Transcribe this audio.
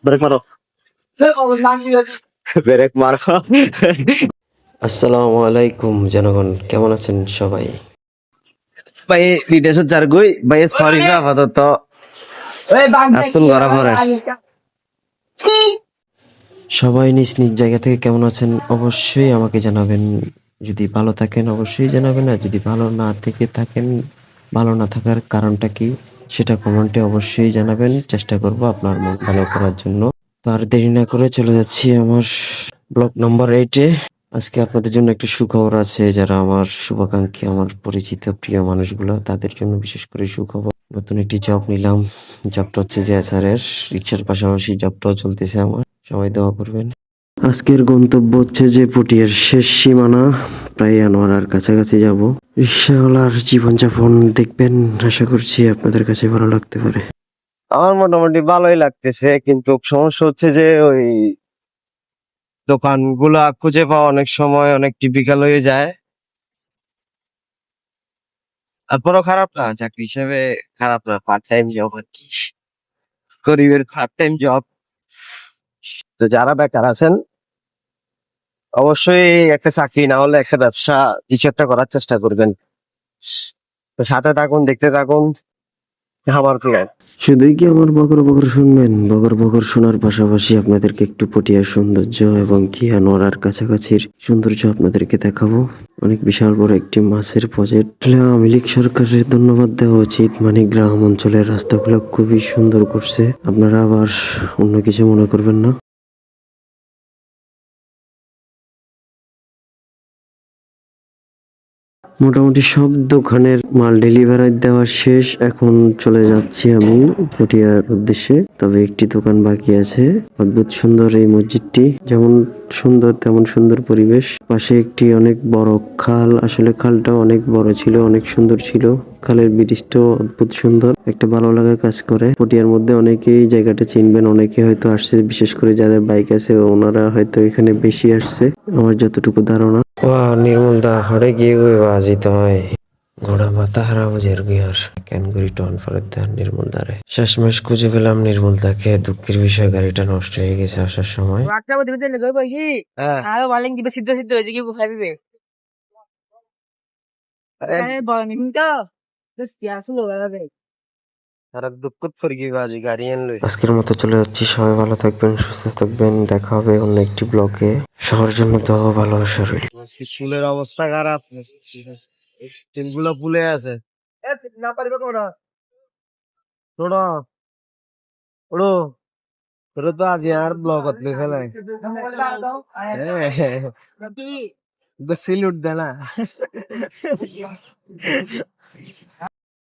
Break মারো, break মারো। আসসালামু আলাইকুম জনগণ, কেমন আছেন সবাই? ভাই বিদেশ যার গই ভাই সরি না আপাতত আতুন করা পরে সবাই নিজ নিজ জায়গা থেকে কেমন আছেন অবশ্যই আমাকে জানাবেন। যদি ভালো থাকেন অবশ্যই জানাবেন, আর যদি ভালো না থেকে থাকেন, ভালো না থাকার কারণটা কি সেটা কমেন্টে অবশ্যই জানাবেন। চেষ্টা করব আপনার মন ভালো করার জন্য। তো আর দেরি না করে চলে যাচ্ছি আমার ব্লগ নাম্বার 8-এ। আজকে আপনাদের জন্য একটা সুখবর আছে। যারা আমার শুভাকাঙ্ক্ষী, আমার পরিচিত প্রিয় মানুষগুলো, তাদের জন্য বিশেষ করে সুখবর। নতুন একটি জব নিলাম। জবটা হচ্ছে যে এসআরের রিক্সার পাশাপাশি জবটাও চলতেছে আমার। সবাই দোয়া করবেন। আজকের গন্তব্য হচ্ছে যে পটিয়ার শেষ সীমানা, প্রায় আনোয়ারার কাছাকাছি যাব। রিক্সাওয়ালার জীবনযাপন দেখবেন, আশা করছি আপনাদের কাছে ভালো লাগতে পারে। আমার মোটামুটি ভালোই লাগতেছে, কিন্তু সমস্যা হচ্ছে যে ওই দোকানগুলা খুঁজে পাওয়া অনেক সময় অনেক টিপিক্যাল হয়ে যায়। তারপরও খারাপ না, চাকরি হিসেবে খারাপ না, পার্ট টাইম জব আর কি, গরিবের পার্ট টাইম জব। তো যারা বেকার আছেন অবশ্যই একটা চাকরি না হলে একটা ব্যবসা কিছু একটা করার চেষ্টা করবেন। তো সাথে থাকুন, দেখতে থাকুন আমার প্ল্যান। শুধুই কি আমার বকর বকর শুনবেন? বকর বকর শোনার পাশাপাশি আপনাদেরকে একটু পটিয়ার সৌন্দর্য এবং কি আনোয়ারার কাছাকাছির সৌন্দর্য আপনাদেরকে দেখাবো। অনেক বিশাল বড় একটি মাছের প্রজেক্ট। আওয়ামী লীগ সরকারের ধন্যবাদ দেওয়া উচিত। মানে গ্রাম অঞ্চলের রাস্তাগুলো খুবই সুন্দর করছে। আপনারা আবার অন্য কিছু মনে করবেন না। মোটামুটি সব দোকানের মাল ডেলিভারি দেওয়া শেষ। এখন চলে যাচ্ছি আমি পটিয়ার উদ্দেশ্যে। তবে একটি দোকান বাকি আছে। অদ্ভুত সুন্দর এই মসজিদটি, যেমন সুন্দর তেমন সুন্দর পরিবেশ। পাশে একটি অনেক বড় খাল, আসলে খালটা অনেক বড় ছিল, অনেক সুন্দর ছিল। খালের ব্রিজটাও অদ্ভুত সুন্দর, একটা ভালো লাগা কাজ করে। পটিয়ার মধ্যে অনেকেই জায়গাটা চিনবেন, অনেকে হয়তো আসছে, বিশেষ করে যাদের বাইক আছে ওনারা হয়তো এখানে বেশি আসছে, আমার যতটুকু ধারণা। নির্মল দা হরে গিয়ে বাজিত হয় ঘোড়া মাথা হারা বুঝের গুয়ার কেন করি টন ফেরত দেন নির্মল দারে। শেষমেশ খুঁজে পেলাম নির্মল দাকে। দুঃখের বিষয় গাড়িটা নষ্ট হয়ে গেছে আসার সময়। হ্যাঁ, আর দুঃখ ফরগি বাজি গাড়ি আনলই। আজকের মতো চলে যাচ্ছি। সবাই ভালো থাকবেন, সুস্থ থাকবেন। দেখা হবে অন্য একটি ব্লগে। সবার জন্য তো ভালোবাসা রইল। আজকে স্কুলের অবস্থা খারাপ, টিমগুলো ফুলে আছে। না পারিবে কোনা ছোড়ো ওড়ো, তোর তো আজ আর ব্লগত লে ফেলাই সিলুট দে না।